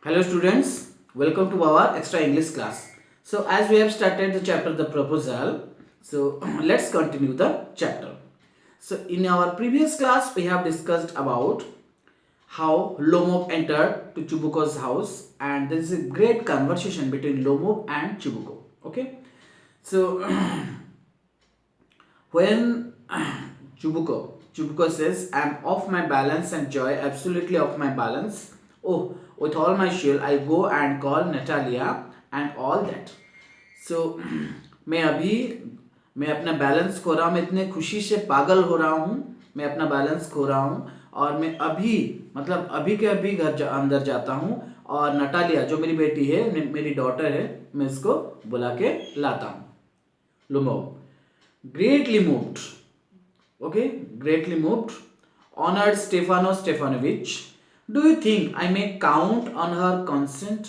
Hello students, welcome to our extra English class. So as we have started the chapter the proposal, so let's continue the chapter. So in our previous class we have discussed about how Lomov entered to Chubuko's house, and there is a great conversation between Lomov and Chubuko. Okay, so when Chubuko says, I'm off my balance and joy, absolutely off my balance. Oh, with all my shield, I'll go and call Natalia and all that. So मैं अभी मैं अपना balance खो रहा हूँ, मैं इतने खुशी से पागल हो रहा हूँ, मैं अपना बैलेंस खो रहा हूँ और मैं अभी मतलब अभी के अभी अंदर जाता हूँ और नटालिया जो मेरी बेटी है, मेरी डॉटर है, मैं इसको बुला के लाता हूँ. लुमो greatly moved, okay, greatly moved, honored Stefano Stefanovic. Do you think I may count on her consent?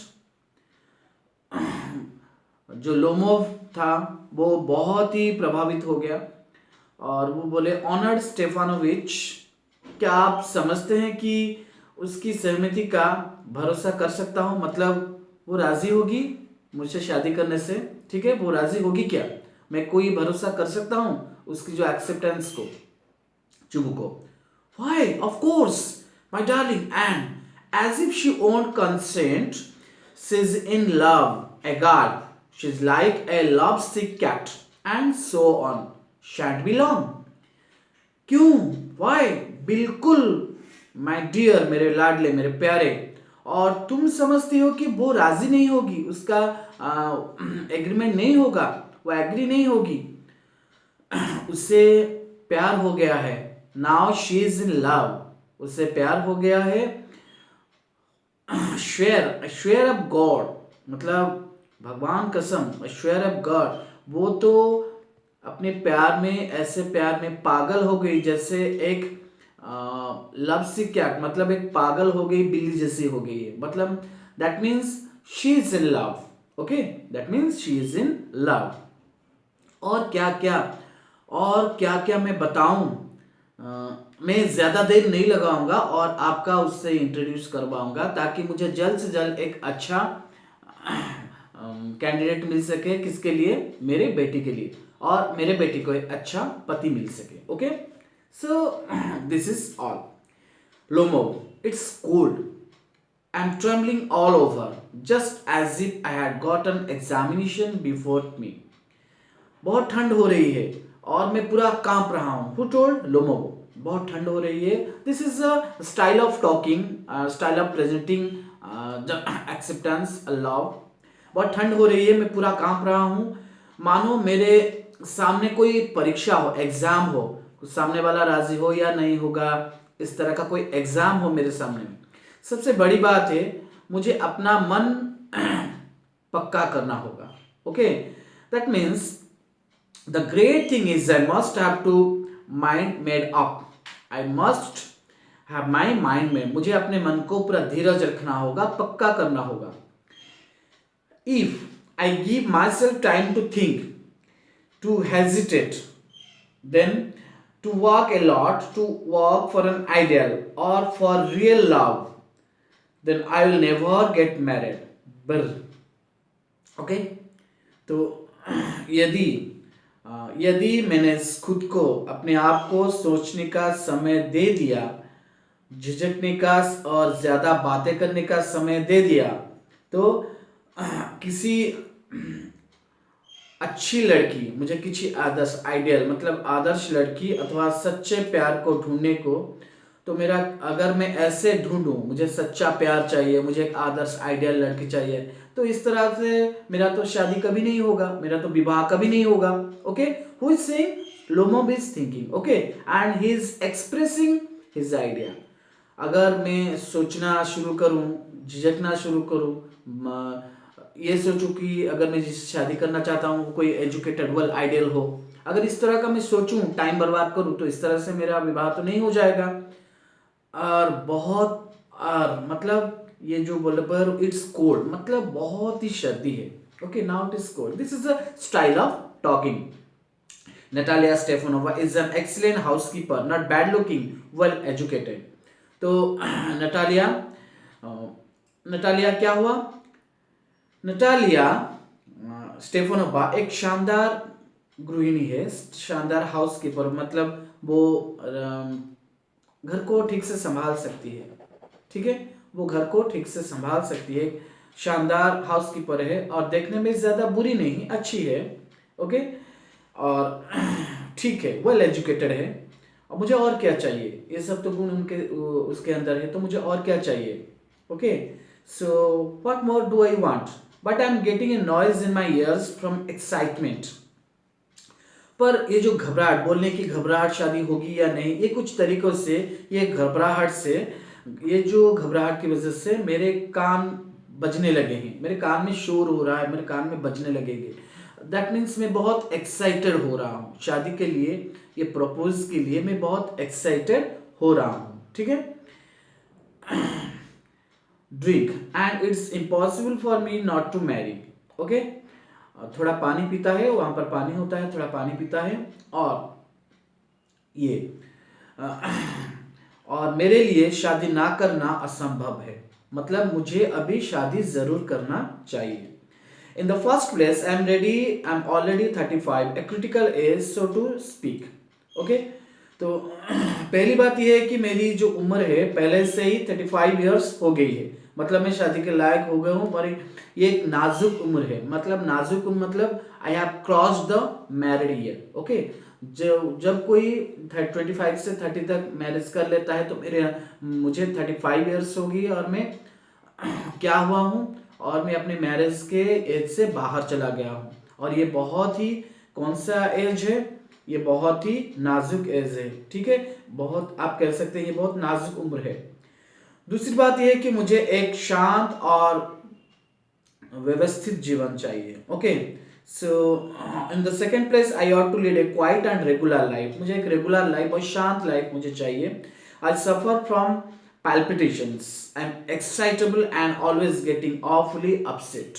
जो लोमोव था वो बहुत ही प्रभावित हो गया और वो बोले, ऑनर्ड स्टेफानोविच, क्या आप समझते हैं कि उसकी सहमति का भरोसा कर सकता हूँ? मतलब वो राजी होगी मुझसे शादी करने से? ठीक है, वो राजी होगी क्या? मैं कोई भरोसा कर सकता हूँ उसकी जो एक्सेप्टेंस को? चुबुको, why, of course, my darling Anne, as if she won't consent. She's in love, a god. She's like a lovesick cat, and so on. Shan't be long. क्यों? वाई? बिल्कुल माय डियर, मेरे लाडले, मेरे प्यारे. और तुम समझती हो कि वो राजी नहीं होगी, उसका एग्रीमेंट नहीं होगा, वो एग्री नहीं होगी. उससे प्यार हो गया है. Now she is in love. उससे प्यार हो गया है. श्वेयर, श्वेयर ऑफ गॉड, मतलब भगवान कसम, श्वेयर ऑफ गॉड. वो तो अपने प्यार में, ऐसे प्यार में पागल हो गई जैसे एक लव सी कैट, मतलब एक पागल हो गई बिल्ली जैसी हो गई है. मतलब that means she is in love. Okay, that means she is in love. और क्या क्या, और क्या क्या मैं बताऊं. मैं ज़्यादा देर नहीं लगाऊंगा और आपका उससे इंट्रोड्यूस करवाऊंगा ताकि मुझे जल्द से जल्द एक अच्छा कैंडिडेट मिल सके. किसके लिए? मेरे बेटी के लिए, और मेरे बेटी को एक अच्छा पति मिल सके. Okay, so this is all. Lomov, it's cold. I am trembling all over, just as if I had got an examination before me. बहुत ठंड हो रही है और मैं पूरा कांप रहा हूँ. Who told? लोमोवो. बहुत ठंड हो रही है. This is a style of talking, style of presenting acceptance, love. बहुत ठंड हो रही है, मैं पूरा कांप रहा हूँ, मानो मेरे सामने कोई परीक्षा हो, एग्जाम हो, सामने वाला राजी हो या नहीं होगा, इस तरह का कोई एग्जाम हो मेरे सामने. सबसे बड़ी बात है, मुझे अपना मन पक्का करना होगा. Okay, that means the great thing is I must have to mind made up. I must have my mind made. मुझे अपने मन को पूरा धीरज रखना होगा, पक्का करना होगा. If I give myself time to think, to hesitate, then to work a lot, to work for an ideal or for real love, then I will never get married. Brr. Okay, तो यदि यदि मैंने खुद को, अपने आप को सोचने का समय दे दिया, झिझकने का और ज़्यादा बातें करने का समय दे दिया, तो किसी अच्छी लड़की, मुझे किसी आदर्श, आइडियल मतलब आदर्श लड़की अथवा सच्चे प्यार को ढूंढने को, तो मेरा, अगर मैं ऐसे ढूंढूं, मुझे सच्चा प्यार चाहिए, मुझे एक आदर्श आइडियल लड़की चाहिए, तो इस तरह से मेरा तो शादी कभी नहीं होगा, मेरा तो विवाह कभी नहीं होगा. Okay, who is saying? Lomov is thinking. Okay, and he is expressing his idea. अगर मैं सोचना शुरू करूं, झिझकना शुरू करूं, ये सोचूं कि अगर मैं जिससे शादी करना चाहता हूं वो कोई एजुकेटेड, वेल आइडियल हो, अगर इस तरह का मैं सोचूं, टाइम बर्बाद करूं, तो इस तरह से मेरा विवाह तो नहीं हो जाएगा. और बहुत, और मतलब ये जो बोले पर इट्स कोल्ड, मतलब बहुत ही सर्दी है. Okay, now it is cold. This is a style of talking. Natalia Stefanova is an excellent housekeeper, not bad looking, well educated. तो नटालिया नटालिया क्या हुआ, नटालिया स्टेफानोवा एक शानदार गृहिणी है, शानदार हाउस कीपर, मतलब वो घर को ठीक से संभाल सकती है, ठीक है, वो घर को ठीक से संभाल सकती है, शानदार हाउस कीपर है और देखने में ज़्यादा बुरी नहीं, अच्छी है, ओके, और ठीक है, वेल एजुकेटेड है। और मुझे और क्या चाहिए, ये सब तो गुण उनके उसके अंदर है, तो मुझे और क्या चाहिए, okay. So what more do I want, but I am getting a noise in my years from excitement. पर ये जो घबराहट, बोलने की घबराहट, शादी होगी या नहीं, ये कुछ तरीकों से, ये घबराहट से, ये जो घबराहट की वजह से मेरे कान बजने लगे हैं, मेरे कान में शोर हो रहा है, मेरे कान में बजने लगेंगे। दैट मीन्स मैं बहुत एक्साइटेड हो रहा हूँ शादी के लिए, ये प्रपोज के लिए मैं बहुत एक्साइटेड हो रहा हूँ, ठीक है। Drink and it's impossible for me not to marry, okay. थोड़ा पानी पीता है, वहां पर पानी होता है, थोड़ा पानी पीता है, और ये और मेरे लिए शादी ना करना असंभव है, मतलब मुझे अभी शादी जरूर करना चाहिए। In the first place I am ready, I am already 35, a critical age so to speak, okay. तो पहली बात यह है कि मेरी जो उम्र है पहले से ही 35 ईयर्स हो गई है, मतलब मैं शादी के लायक हो गया हूँ, और ये एक नाजुक उम्र है, मतलब नाजुक उम्र मतलब I have cross the married year, okay. जब कोई 25 से 30 तक मैरिज कर लेता है, तो मुझे 35 ईयर्स होगी और मैं क्या हुआ हूँ, और मैं अपने मैरिज के एज से बाहर चला गया हूँ, और ये बहुत ही, कौन सा एज है, ये बहुत ही नाजुक एज है, ठीक है, बहुत, आप कह सकते हैं ये बहुत नाजुक उम्र है। दूसरी बात यह है कि मुझे एक शांत और व्यवस्थित जीवन चाहिए, okay. So in the second place I ought to lead a quiet and regular life, मुझे एक रेगुलर लाइफ और शांत लाइफ मुझे चाहिए। I suffer from palpitations, I am excitable and always getting awfully upset.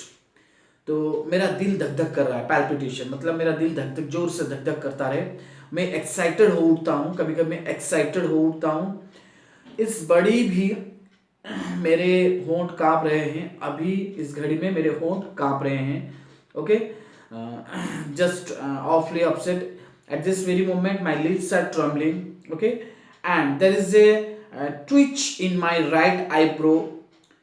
तो मेरा दिल धक धक कर रहा है, पैल्पिटेशन मतलब मेरा दिल धक धक जोर से धक धक करता रहे, मैं एक्साइटेड हो उठता हूँ, कभी कभी मैं एक्साइटेड हो उठता हूँ, इस बड़ी भी मेरे होंठ कांप रहे हैं, अभी इस घड़ी में मेरे होंठ कांप रहे हैं, okay. Just awfully upset at this very moment, my lips are trembling, okay, and there is a twitch in my right eyebrow,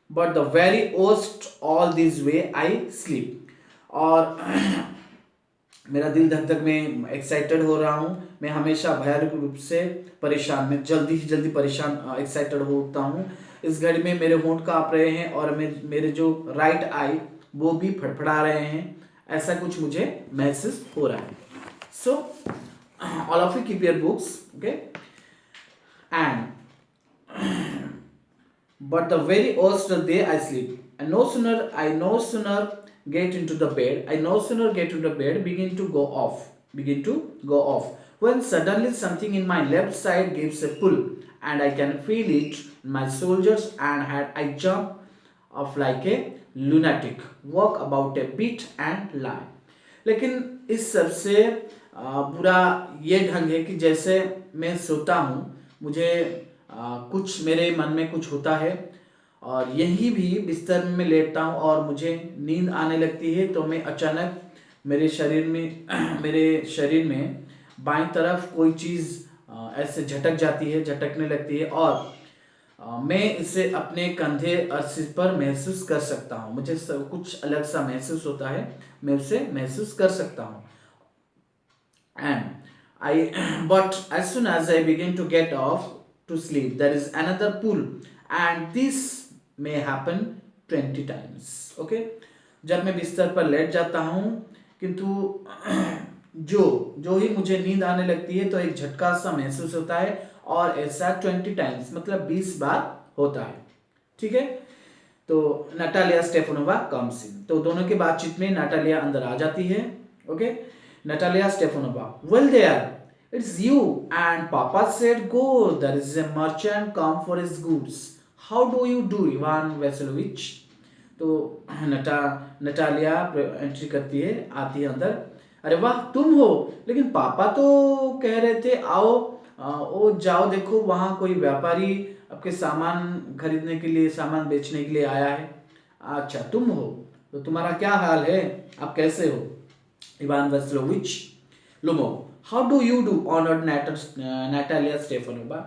but the very worst all this way I sleep। और मेरा दिल धक धक, में excited हो रहा हूँ, मैं हमेशा भयानक रूप से परेशान, मैं जल्दी ही जल्दी परेशान एक्साइटेड हो उठता हूँ, इस घड़ी में मेरे होंठ काँप रहे हैं, और मेरे जो राइट आई वो भी फड़फड़ा रहे हैं, ऐसा कुछ मुझे महसूस हो रहा है। So all of you keep your books, okay, and but the very worst day I sleep, and I no sooner get into the bed, begin to go off, when suddenly something in my left side gives a pull, and I can feel it in my shoulders, and I jump off like a lunatic, walk about a bit and lie। लेकिन इस सबसे बुरा ये ढंग है कि जैसे मैं सोता हूँ, मुझे कुछ मेरे मन में कुछ होता है, और यही भी बिस्तर में लेटता हूँ और मुझे नींद आने लगती है, तो मैं अचानक मेरे शरीर में बाईं तरफ कोई चीज़ ऐसे झटकने लगती है, और मैं इसे अपने कंधे और सिर पर महसूस कर सकता हूँ, मुझे कुछ अलग सा महसूस होता है, मैं उसे महसूस कर सकता हूँ। But as soon as I begin to get off to sleep, there is another pull, and this may happen 20 times, okay। जब मैं बिस्तर पर लेट जाता हूँ, किंतु जो ही मुझे नींद आने लगती है, तो एक झटका सा महसूस होता है, और ऐसा 20 टाइम्स मतलब 20 बार होता है, ठीक है। तो नटालिया स्टेफानोवा कम्स इन, तो दोनों की बातचीत में नटालिया अंदर आ जाती है, okay. Natalia Stefanova, well there, it's you, and Papa said go, there is a merchant come for his goods, how do you do Ivan Vasilovich। तो नटालिया एंट्री करती है, आती है अंदर, अरे वाह तुम हो, लेकिन पापा तो कह रहे थे आओ, ओ जाओ देखो वहाँ कोई व्यापारी आपके सामान खरीदने के लिए, सामान बेचने के लिए आया है। अच्छा, तुम हो, तो तुम्हारा क्या हाल है, आप कैसे हो? Ivan Vassilevitch Lomov, how do you do honoured Natalia Stefanova.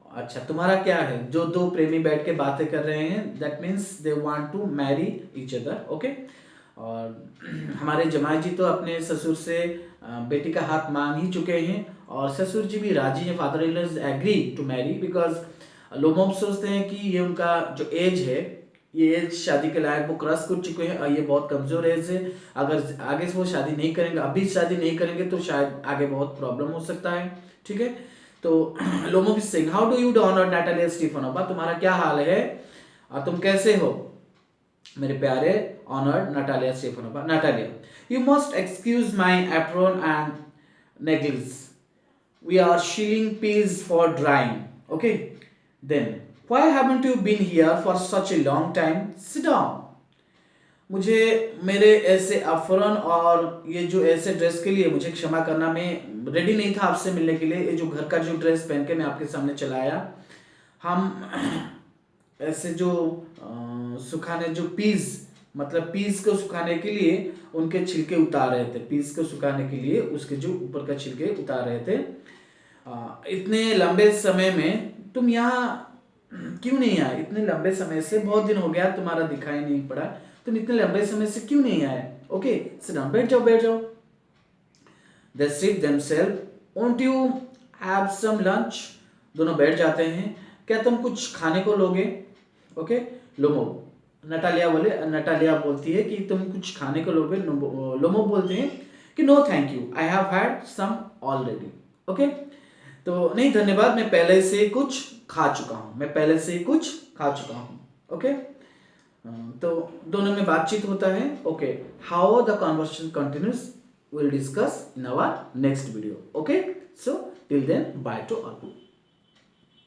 अच्छा, तुम्हारा क्या है? जो दो प्रेमी बैठ के बातें कर रहे हैं, that means they want to marry each other, okay. और हमारे जमाई जी तो अपने ससुर से बेटी का हाथ मांग ही चुके हैं, और ससुर जी भी राजी हैं, father in law is agree to marry, because लोग सोचते हैं कि ये उनका जो एज है, ये एज शादी के लायक वो क्रॉस कर चुके हैं, और ये बहुत कमजोर एज है। अगर आगे से वो शादी नहीं करेंगे, अभी शादी नहीं करेंगे, तो शायद आगे बहुत प्रॉब्लम हो सकता है, ठीक है। तो Lomov is saying, how do you do honour Natalia Stefanova, तुम्हारा क्या हाल है और तुम कैसे हो मेरे प्यारे honoured Natalia Stefanova. Natalia, you must excuse my apron and necklace, we are shilling peas for drying, okay? Then why haven't you been here for such a long time? Sit down. मुझे मेरे ऐसे अफरन और ये जो ऐसे dress के लिए मुझे क्षमा करना, मैं रेडी नहीं था आपसे मिलने के लिए। ये जो घर का जो ड्रेस पहन के मैं आपके सामने चला आया, हम ऐसे जो सुखाने जो पीस, मतलब पीस को सुखाने के लिए उनके छिलके उतार रहे थे, पीस को सुखाने के लिए उसके जो ऊपर का छिलके उतार रहे थे। इतने लंबे समय में तुम यहाँ क्यों नहीं आए? इतने लंबे समय से, बहुत दिन हो गया तुम्हारा दिखाई नहीं पड़ा, तुम इतने लंबे समय से क्यों नहीं आए? ओके, सिट डाउन, बैठ जाओ बैठ जाओ। They sit themselves, won't you have some lunch, दोनों बैठ जाते हैं। क्या तुम कुछ खाने को लोगे? ओके, लोमोव, नटालिया बोलती है कि तुम कुछ खाने को लोगे। लोमोव बोलते हैं कि no thank you, I have had some already, okay. तो नहीं धन्यवाद, मैं पहले से कुछ खा चुका हूँ, मैं पहले से कुछ खा चुका हूँ, ओके। तो दोनों में बातचीत होता है, okay. How the conversation continues, we'll discuss in our next video, okay? So till then, bye to all.